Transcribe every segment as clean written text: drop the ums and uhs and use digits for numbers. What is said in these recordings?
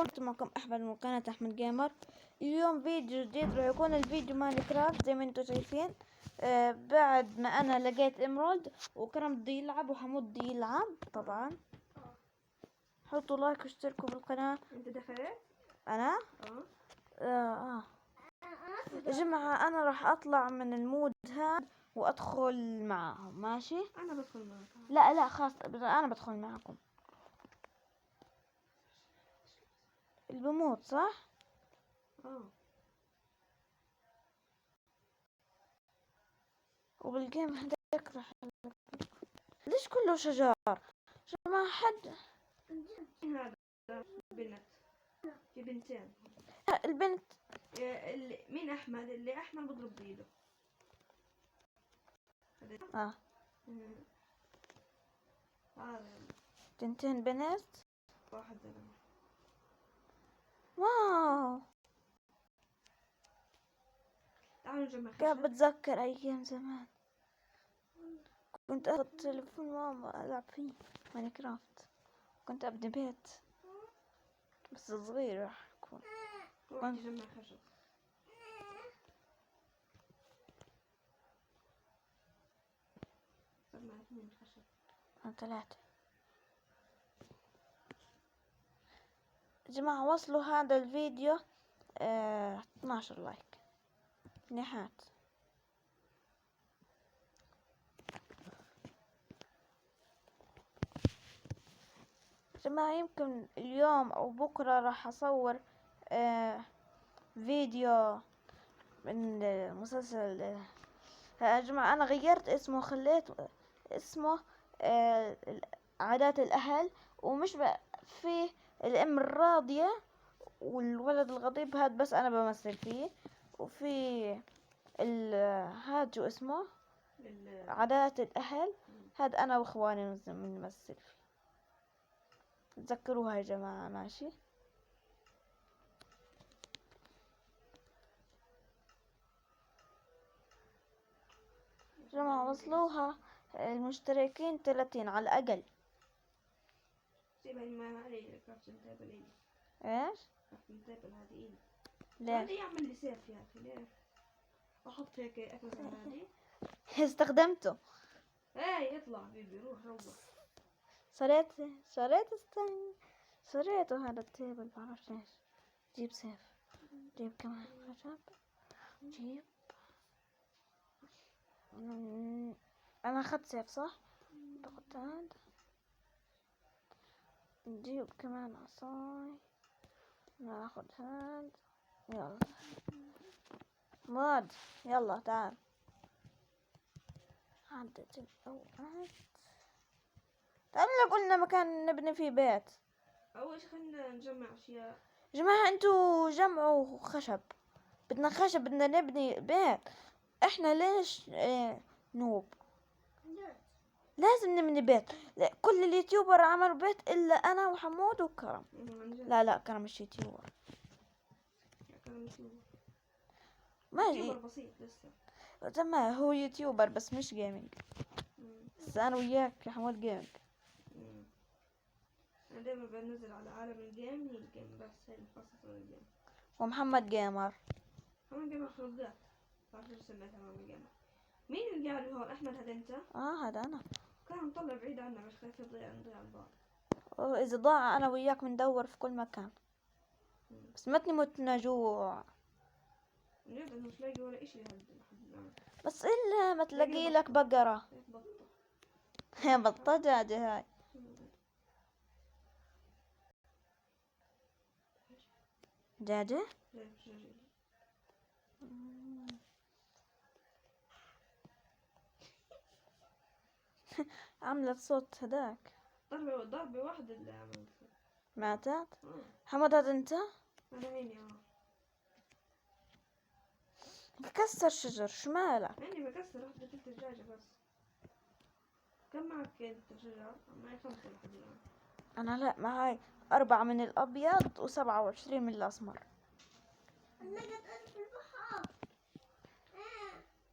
كنت معكم أحمد من قناة أحمد جيمر. اليوم فيديو جديد، راح يكون الفيديو ماينكرافت زي ما انتم شايفين. بعد ما أنا لقيت إمرالد وكرم بده يلعب وحمود بده يلعب. طبعا حطوا لايك واشتركوا بالقناة. انت دخلت؟ أنا؟ يا جماعة أنا راح أطلع من المود هذا وأدخل معهم، ماشي؟ انا بدخل معك. لا خلاص أنا بدخل معكم. اللي بموت صح؟ وبالجيم هداك راح ليش كله شجار؟ ما حد هذا بنت، في بنتين. البنت مين احمد؟ اللي احمد بضرب بايده. هذا بنتين بنت. واحد زلمه. واو، تعالوا نجمع كيف خشب. بتذكر ايام زمان كنت اخذ تليفون ماما العب فيه ماينكرافت. كنت ابني بيت بس صغير راح يكون. روح نجمع خشب. صرنا 2 خشب. 3. جماعة وصلوا هذا الفيديو 12 لايك نحات. جماعة يمكن اليوم او بكرة راح اصور فيديو من مسلسل. يا جماعة انا غيرت اسمه، خليت اسمه عادات الاهل، ومش فيه الام الراضية والولد الغضيب هاد بس انا بمثل فيه، وفي هاد شو اسمه عادات الاهل هاد انا واخواني بنمثل فيه. تذكروها يا جماعة، ماشي؟ جماعة وصلوها المشتركين 30 على الأقل. سيبها ما علي كابتن تابل إلي. ايش؟ كابتن تابل هذه إلي. ليه؟ هذه يعمل لي سيف يا أخي، ليه؟ أحط هيك مثلا هذه. استخدمته. ايه يطلع بيبي، روح. شريت شريته هذا التيبل، بعرفش ليش. جيب سيف، جيب كمان خشب، جيب انا اخذت سيف صح؟ باخد هذا، نجيب كمان عصاي، ناخد هذا. يلا ماد، يلا تعال عدت الأوقات. تعالوا قلنا مكان نبني فيه بيت. أول شي خلينا نجمع أشياء. جماعة انتوا جمعوا خشب، بدنا خشب، بدنا نبني بيت. احنا ليش نوب؟ لازم نبني بيت. كل اليوتيوبر عملوا بيت الا انا وحمود وكرم. لا كرم مش يوتيوبر. يوتيوبر بسيط لسه. ما هو يوتيوبر بس مش جيمنج. بس انا وياك يا حمود جيمنج. انا دايما بنزل على عالم الجيم، هي الجيم بس هي مخصصة للجيم. ومحمد جيمر. محمد جيمر خلقات. تعرف شو سميتها محمد جيمر؟ مين اللي قاعد هون؟ احمد هذا انت؟ هذا انا. كان مطلع بعيد عنا بس خايف نضيع البعض. اذا ضاع انا وياك بندور في كل مكان. بس ما تموتنا جوع. جد انا مش لاقي ولا اشي لحد الان. بس الا ما تلاقي لك بقرة. هي بطة دجاجة هاي. دجاجة؟ عملت صوت هداك. ضربة واحدة اللي عملت. ماتت؟ حمد هذا انت؟ انا عيني كسر شجر، شو مالك؟ عيني بكسر واحدة تلت دجاجة بس. كم معك انت شجر؟ معي 5 لحد الان. انا لا، معي 4 من الابيض و27 من الاسمر.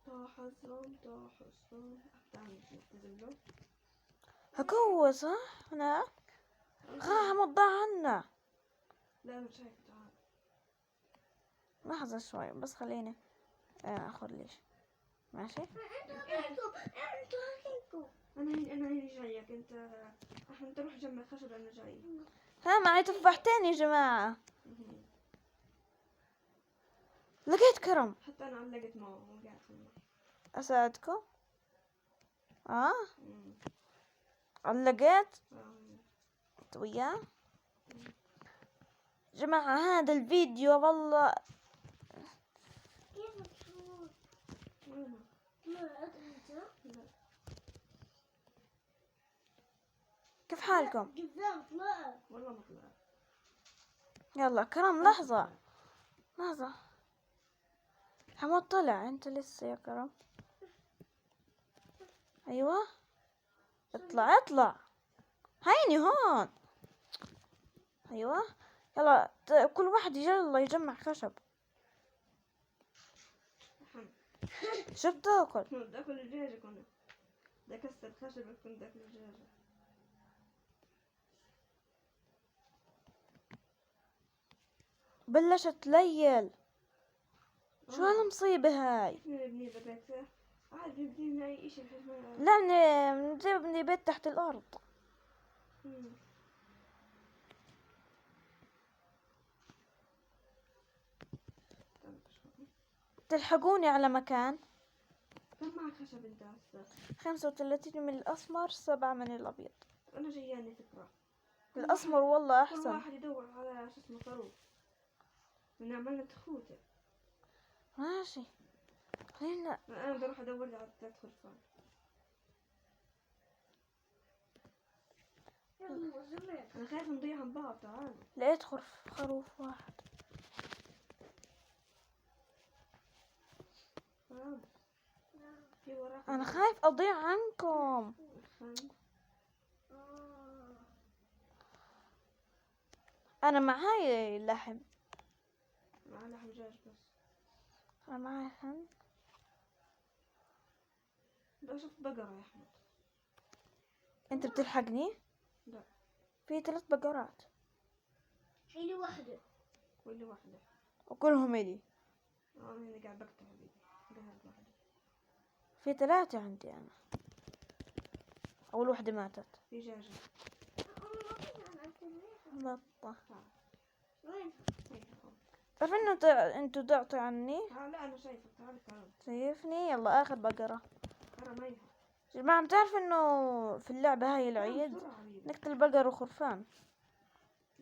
طاح الصوم. تعال نلتزم له. هكو صح هناك. حمد ضاع عنا. لا أنا شايف، تعال. لحظة شوي بس خليني اخذ ليش. ماشي. أنا هني جايك أنت. أحمد تروح جمع خشب، أنا جاي. ها معي تفاحتين يا جماعة. لقيت كرم. حتى أنا علقت معه وقاعد في الماء. اساعدكم. اه مم. علقيت آه. انت وياه. جماعة هذا الفيديو والله وينه؟ لا. كيف حالكم؟ قدام طلع. والله ما طلع. يلا كرم لحظة لحظة. حمود طلع انت لسه يا كرم. ايوه اطلع اطلع. هيني هون. ايوه يلا كل واحد يلا يجمع خشب. أحمد شو بتاكل؟ بدي آكل الدجاجة كنا. بدي أكسر خشبة كنت بدي آكل الدجاجة. بلشت تليل. شو هالمصيبة هاي؟ كيف نبني بيت؟ عادي نبني من أي إشي بحيث ما. لا نجيب بيت تحت الأرض. مم. تلحقوني على مكان. كم معك خشب أنت هسه؟ 35 من الأسمر 7 من الأبيض. أنا جاياني فكرة. الأسمر والله كل أحسن. واحد يدور على شو اسمه خروف ونعملنا تخوته. ماشي خلينا. أنا بدي أروح أدور لي على 3 خرفان. يلا زمان. أنا خايفة نضيع عن بعض، تعالوا. لقيت خروف واحد. تعالوا. في وراك. أنا خايف أضيع عنكم. خان. أنا معاي لحم. مع لحم دجاج بس. أنا معاي خن. بدي أشوف بقرة يا أحمد. أنت بتلحقني؟ لا. في 3 بقرات حيلي واحدة. كل واحدة. وكلهم إلي. أنا هنا قاعد بقتل حبيبي. قاعد واحدة. في 3 عندي أنا. أول وحدة ماتت. في دجاجة. بطة. وين؟ تعرف إنه أنتوا ضعتوا عني. لا أنا شايفك، تعال تعال. شايفني يلا آخر بقرة. ترى ميها. جماعة بتعرف إنه في اللعبة هاي العيد بسرعة حبيبي. نقتل بقر وخرفان.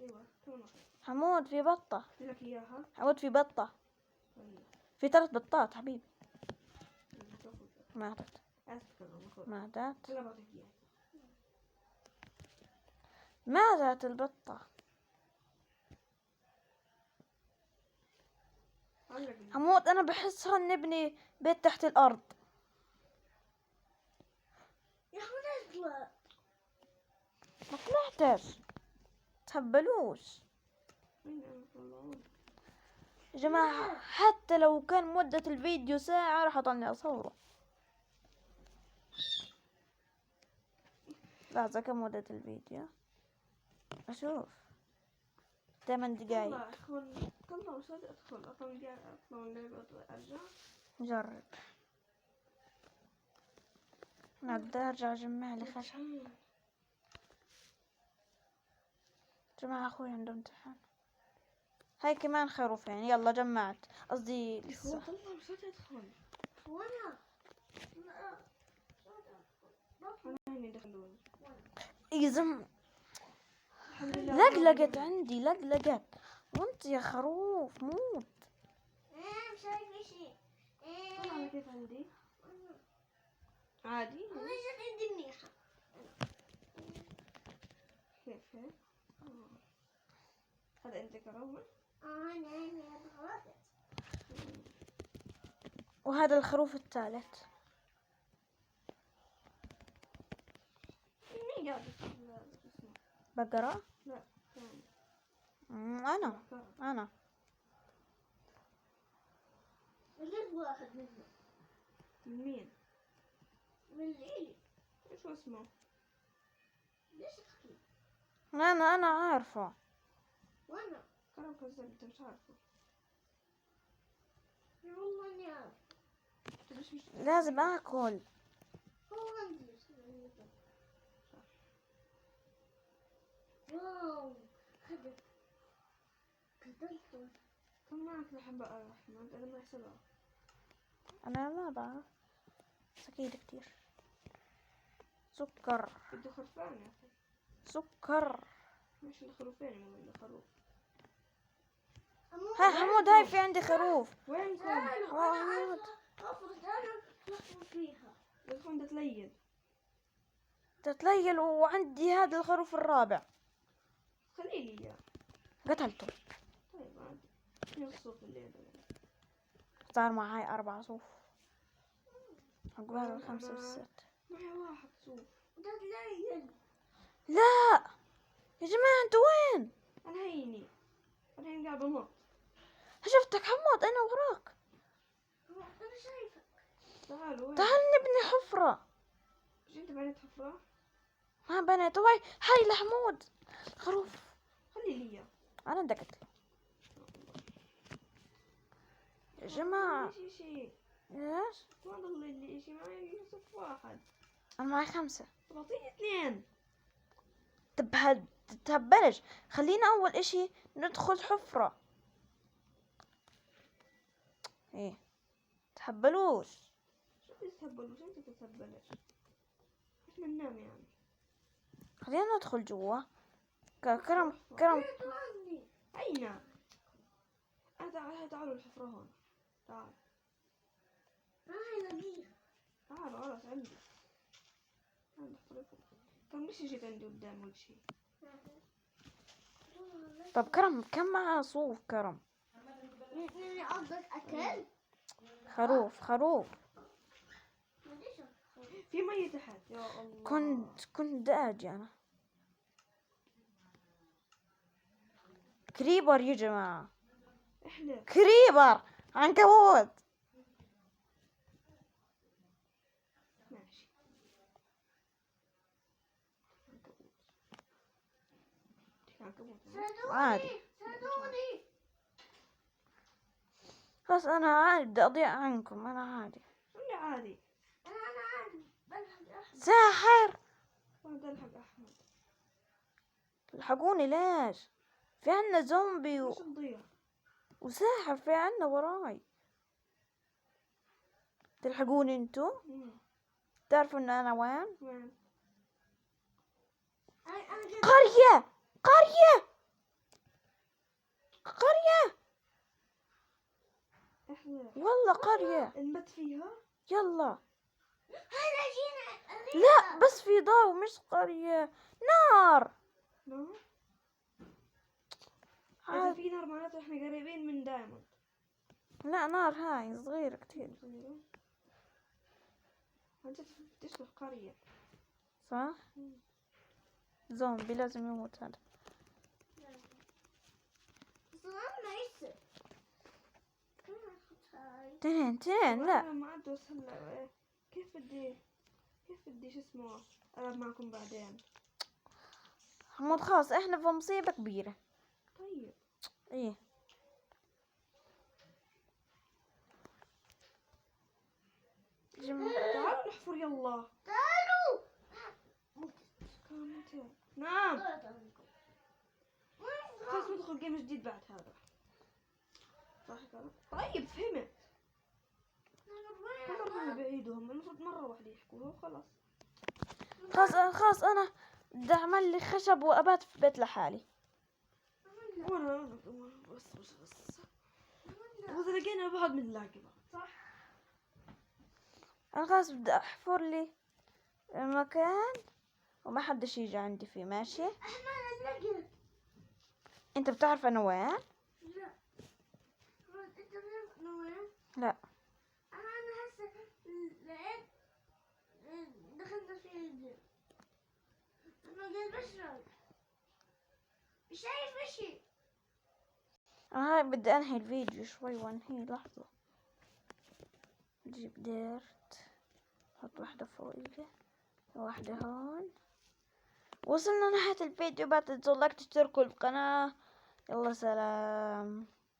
أيوة كمان. حمود في بطة. قلت لك إياها. حمود في بطة. طيب. في 3 بطات حبيبي. تاخذ. ماتت. آسف كمان خذ. ماتت. هلا بعطيك إياها. ماتت البطة. علق. حمود أنا بحس هون نبني بيت تحت الأرض. يا أحمد اطلع. ما طلعتش. تهبلوش وين أنا طلعون؟ يا جماعة. حتى لو كان مدة الفيديو ساعة راح أضلني أصوره. لحظة كم مدة الفيديو أشوف. 8 دقايق. طلع ادخل. طلع وصاد ادخل. أطلع اللعبة أرجع. نجرب. أنا بدي أرجع أجمع لي خشب. جماعة أخوي عنده امتحان. هاي كمان خروفين. يلا جمعت قصدي هو لسه. طلع وصاد ادخل. وانا. أنا هني دخلوني. يزم الحمد لله. لقلقت عندي لقلقت. وانت يا خروف موت. مش شايف شيء. طلع كيف عندي؟ عادي. أنا جت عندي منيحة. كيف هيك؟ هذا أنت كرامة؟ أنا بغلطت. وهذا الخروف الثالث. مين قاعد اسمه؟ بقرة. لا ثاني. أنا بقرة. أنا لقيت واحد منهم. من مين؟ من ليلي. ايش اسمه؟ ليش اختي؟ أنا عارفة. وانا. كرم بس انت مش عارفه. والله اني اعرف. انت مش لازم اكل. هو عندي واو خدت قتلته. كم معك لحم بقى يا احمد؟ انا ما احسبها. انا ما بعرف بس اكيد كتير. سكر بده خرفان يا اخي. سكر. مش الخروفين مو الخروف. ها حمود هاي في عندي خروف. وينكم؟ تعالوا انا عارفة افرض انا لحظة فيها. بدكم تتليل. تتليل وعندي هذا الخروف الرابع خلي لي اياه. قتلته. طيب عادي. شنو الصوف الليل؟ صار معي 4 صوف عقبال 5 والست. معي واحد صوف. تتليل. لا يا جماعة انتوا وين؟ انا هيني قاعد بنط. شفتك حمود انا وراك. انا شايفك. تعالوا وين؟ تعال نبني حفرة. مش انت بنيت حفرة؟ ما بنيت هاي لحمود خروف. خلي لي اياه. انا بدي اقتله يا جماعة. شي ايش؟ ما ضل لي اشي. معي صف واحد. انا معي 5. طب اعطيني 2. تهبلش. خلينا اول اشي ندخل حفرة. ايه تهبلوش. شو بتتهبلوش؟ انت تتهبلش. احنا ننام يعني. خلينا ندخل جوا. كرم عندي. اين؟ تعالوا الحفرة هون. تعال. راح الاقيها. تعالوا خلاص عندي حفرتكم. كم ليش جيت عندي قدام ولا شي؟ طب كم معاه صوف كرم؟ يعني قصدك اكل؟ خروف. في مية تحت يا الله. كنت داجي انا. كريبر يا جماعة. احلف. كريبر عنكبوت. ماشي. عنكبوت. عادي. ساعدوني. بس انا عادي بدي اضيع عنكم. انا عادي. شو اللي عادي؟ انا عادي بلحق احمد. ساحر. وانا بدي الحق احمد. الحقوني ليش؟ في عنا زومبي ليش تضيع؟ وساحر في عنا وراي. تلحقوني انتو؟ تعرفوا ان انا وين؟ وين؟ انا قرية. احلف. والله قرية. المت فيها؟ يلا. هلا جينا. لا بس في ضوء مش قرية. نار. نار؟ إذا في نار معناته احنا قريبين من دايموند. لا نار هاي صغيرة كتير. انت تشبه قرية. صح؟ زومبي لازم يموت هذا. تنين لا. انا ما ادرس هلا. كيف بدي شو اسمه العب معكم بعدين. حمود خلاص احنا في مصيبة كبيرة. طيب. ايه تعالوا نحفر يلا. تعالوا. نعم. خلاص ندخل جيم جديد بعد هذا. صح كلام. طيب فهمت. مرة بعيدهم المفروض مرة واحدة يحكوها وخلاص. خلاص انا بدي اعمل لي خشب وابات في بيت لحالي. وانا بس واذا لقينا بعض بنلاقي بعض. صح. انا خلاص بدي احفر لي مكان وما حدش يجي عندي فيه. ماشي. احمد لقيت. انت بتعرف انا وين؟ لا. انت بتعرف انا وين؟ لا. انا هسه لقيت دخلنا في الجيم. انا قاعد بشرب. مش شايف اشي. انا هاي بدي انهي الفيديو شوي وانهي. لحظة جيب ديرت. حط واحدة فوقيه واحدة هون. وصلنا نهاية الفيديو. بعد تنسوا لايك تشتركوا القناة يلا سلام.